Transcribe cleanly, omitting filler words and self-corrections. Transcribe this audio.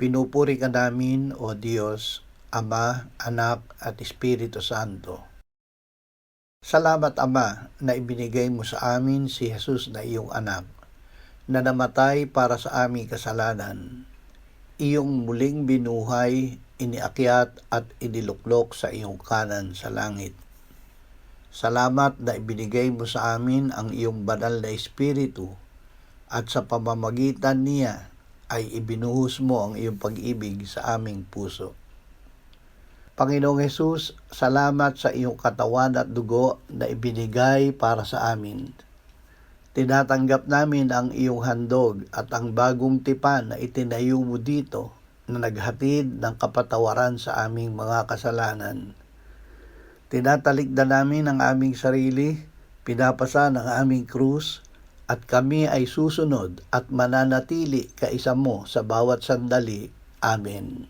Pinupuri ka namin, O Diyos, Ama, Anak at Espiritu Santo. Salamat, Ama, na ibinigay mo sa amin si Jesus na iyong anak, na namatay para sa aming kasalanan. Iyong muling binuhay, iniakyat at iniluklok sa iyong kanan sa langit. Salamat na ibinigay mo sa amin ang iyong banal na Espiritu at sa pamamagitan niya ay ibinuhos mo ang iyong pag-ibig sa aming puso. Panginoong Hesus, salamat sa iyong katawan at dugo na ibinigay para sa amin. Tinatanggap namin ang iyong handog at ang bagong tipan na itinayo mo dito na naghatid ng kapatawaran sa aming mga kasalanan. Tinatalikdan namin ang aming sarili, pinapasan ang aming krus, at kami ay susunod at mananatili kaisa mo sa bawat sandali. Amen.